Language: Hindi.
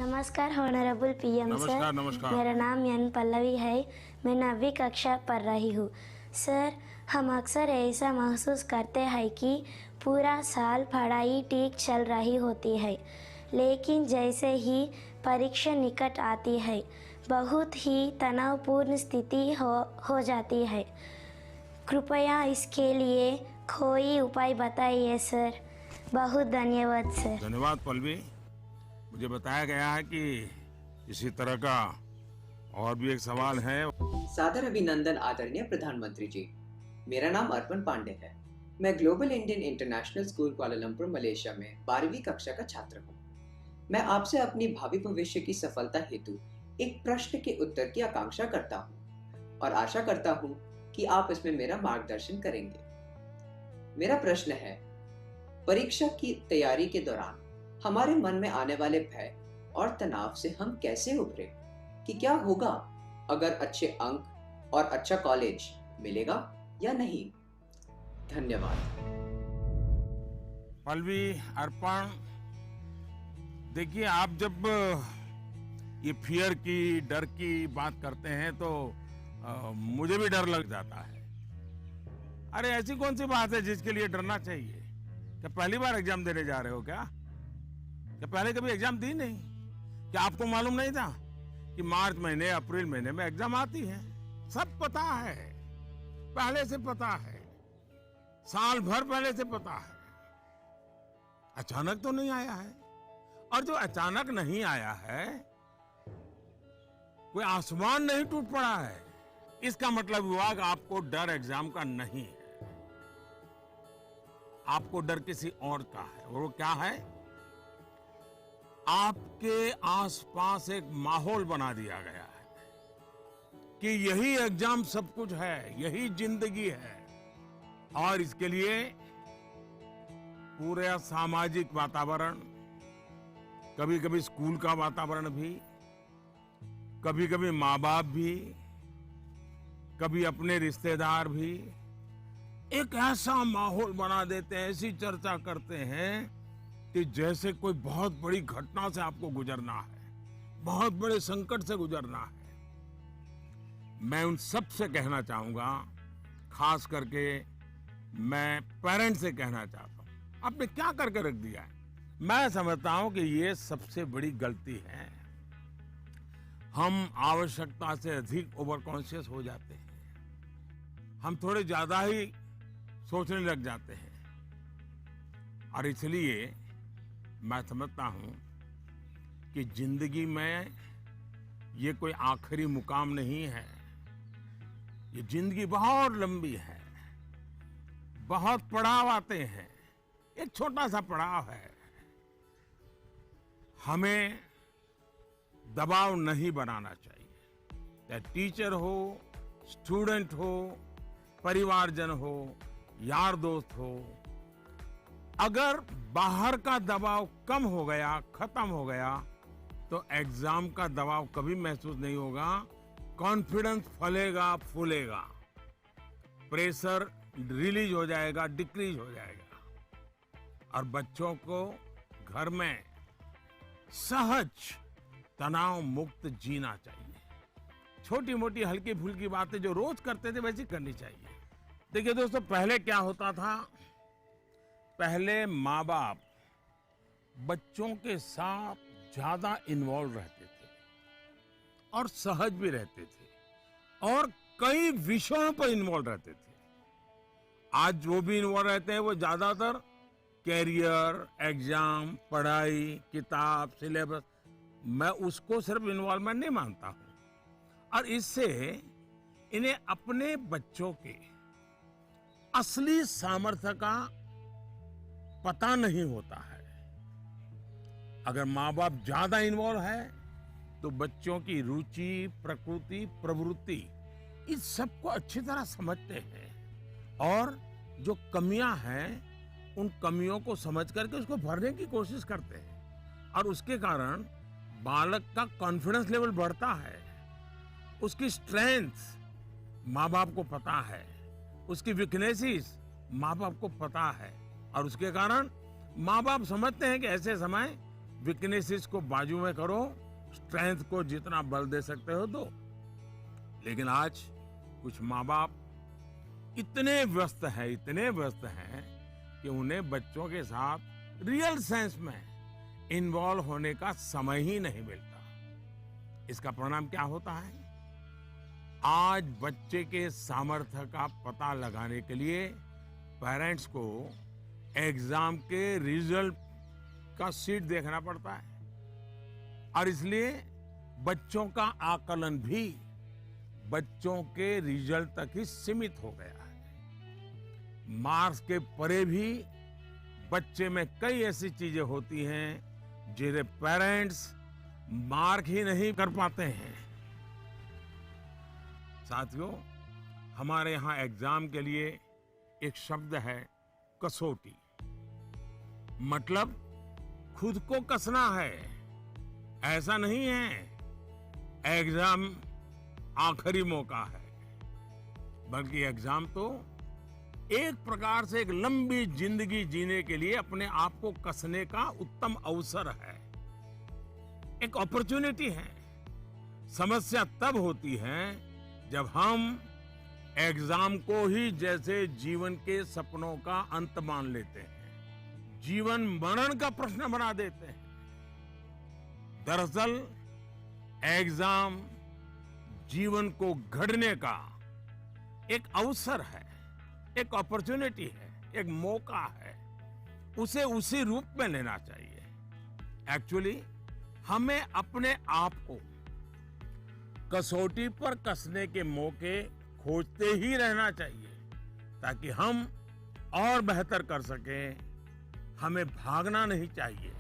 नमस्कार ऑनरेबल पीएम सर। नमस्कार नमस्कार। मेरा नाम एन पल्लवी है। मैं 9वीं कक्षा पढ़ रही हूँ। सर, हम अक्सर ऐसा महसूस करते हैं कि पूरा साल पढ़ाई ठीक चल रही होती है, लेकिन जैसे ही परीक्षा निकट आती है बहुत ही तनावपूर्ण स्थिति हो जाती है। कृपया इसके लिए कोई उपाय बताइए सर। बहुत धन्यवाद सर। धन्यवाद पल्लवी। मुझे बताया गया है कि इसी तरह का और भी एक सवाल है। सादर अभिनंदन आदरणीय प्रधानमंत्री जी। मेरा नाम अर्पण पांडे है। मैं global Indian international school Kuala Lumpur Malaysia में 12वीं कक्षा का छात्र हूँ। मैं आपसे अपनी भावी भविष्य की सफलता हेतु एक प्रश्न के उत्तर की आकांक्षा करता हूँ और आशा करता हूँ कि आप इसमें मेरा मार्गदर्शन करेंगे। मेरा प्रश्न है, परीक्षा की तैयारी के दौरान हमारे मन में आने वाले भय और तनाव से हम कैसे उभरे? कि क्या होगा अगर अच्छे अंक और अच्छा कॉलेज मिलेगा या नहीं? धन्यवाद। पल्लवी, अर्पण, देखिए, आप जब ये फियर की, डर की बात करते हैं तो मुझे भी डर लग जाता है। अरे ऐसी कौन सी बात है जिसके लिए डरना चाहिए? क्या पहली बार एग्जाम देने जा रहे हो क्या पहले कभी एग्जाम दी नहीं? क्या आपको मालूम नहीं था कि मार्च महीने, अप्रैल महीने में एग्जाम आती है? सब पता है, पहले से पता है, साल भर पहले से पता है। अचानक तो नहीं आया है। और जो अचानक नहीं आया है, कोई आसमान नहीं टूट पड़ा है। इसका मतलब हुआ कि आपको डर एग्जाम का नहीं है, आपको डर किसी और का है। और वो क्या है? आपके आसपास एक माहौल बना दिया गया है कि यही एग्जाम सब कुछ है, यही जिंदगी है। और इसके लिए पूरा सामाजिक वातावरण, कभी कभी स्कूल का वातावरण भी, कभी कभी माँ बाप भी, कभी अपने रिश्तेदार भी एक ऐसा माहौल बना देते हैं, ऐसी चर्चा करते हैं कि जैसे कोई बहुत बड़ी घटना से आपको गुजरना है, बहुत बड़े संकट से गुजरना है। मैं उन सब से कहना चाहूंगा, खास करके मैं पेरेंट्स से कहना चाहता हूं, आपने क्या करके रख दिया है? मैं समझता हूं कि ये सबसे बड़ी गलती है। हम आवश्यकता से अधिक ओवर कॉन्शियस हो जाते हैं, हम थोड़े ज्यादा ही सोचने लग जाते हैं। और इसलिए मैं समझता हूं कि जिंदगी में ये कोई आखिरी मुकाम नहीं है। ये जिंदगी बहुत लंबी है, बहुत पड़ाव आते हैं। एक छोटा सा पड़ाव है। हमें दबाव नहीं बनाना चाहिए। चाहे टीचर हो, स्टूडेंट हो, परिवारजन हो, यार दोस्त हो। अगर बाहर का दबाव कम हो गया, खत्म हो गया, तो एग्जाम का दबाव कभी महसूस नहीं होगा। कॉन्फिडेंस फलेगा, फूलेगा, प्रेशर रिलीज हो जाएगा, डिक्रीज हो जाएगा। और बच्चों को घर में सहज, तनाव मुक्त जीना चाहिए। छोटी मोटी हल्की फुल्की बातें जो रोज करते थे वैसी करनी चाहिए। देखिए दोस्तों, पहले क्या होता था? पहले माँ बाप बच्चों के साथ ज्यादा इन्वॉल्व रहते थे और सहज भी रहते थे और कई विषयों पर इन्वॉल्व रहते थे। आज जो भी इन्वॉल्व रहते हैं वो ज्यादातर कैरियर, एग्जाम, पढ़ाई, किताब, सिलेबस, मैं उसको सिर्फ इन्वॉल्वमेंट नहीं मानता हूं। और इससे इन्हें अपने बच्चों के असली सामर्थ्य का पता नहीं होता है। अगर माँ बाप ज्यादा इन्वॉल्व है तो बच्चों की रुचि, प्रकृति, प्रवृत्ति, इस सबको अच्छी तरह समझते हैं और जो कमियां हैं उन कमियों को समझ करके उसको भरने की कोशिश करते हैं। और उसके कारण बालक का कॉन्फिडेंस लेवल बढ़ता है, उसकी स्ट्रेंथ माँ बाप को पता है, उसकी वीकनेसेस माँ बाप को पता है। और उसके कारण माँ बाप समझते हैं कि ऐसे समय वीकनेसेस को बाजू में करो, स्ट्रेंथ को जितना बल दे सकते हो दो। लेकिन आज कुछ माँ बाप इतने व्यस्त हैं कि उन्हें बच्चों के साथ रियल सेंस में इन्वॉल्व होने का समय ही नहीं मिलता। इसका परिणाम क्या होता है? आज बच्चे के सामर्थ्य का पता लगाने के लिए पेरेंट्स को एग्जाम के रिजल्ट का शीट देखना पड़ता है और इसलिए बच्चों का आकलन भी बच्चों के रिजल्ट तक ही सीमित हो गया है। मार्क्स के परे भी बच्चे में कई ऐसी चीजें होती हैं जिन्हें पेरेंट्स मार्क ही नहीं कर पाते हैं। साथियों, हमारे यहाँ एग्जाम के लिए एक शब्द है कसौटी। मतलब खुद को कसना है, ऐसा नहीं है एग्जाम आखिरी मौका है, बल्कि एग्जाम तो एक प्रकार से एक लंबी जिंदगी जीने के लिए अपने आप को कसने का उत्तम अवसर है, एक अपॉर्चुनिटी है। समस्या तब होती है जब हम एग्जाम को ही जैसे जीवन के सपनों का अंत मान लेते हैं, जीवन मरण का प्रश्न बना देते हैं। दरअसल एग्जाम जीवन को गढ़ने का एक अवसर है, एक अपॉर्चुनिटी है, एक मौका है। उसे उसी रूप में लेना चाहिए। एक्चुअली हमें अपने आप को कसौटी पर कसने के मौके खोजते ही रहना चाहिए ताकि हम और बेहतर कर सकें। हमें भागना नहीं चाहिए,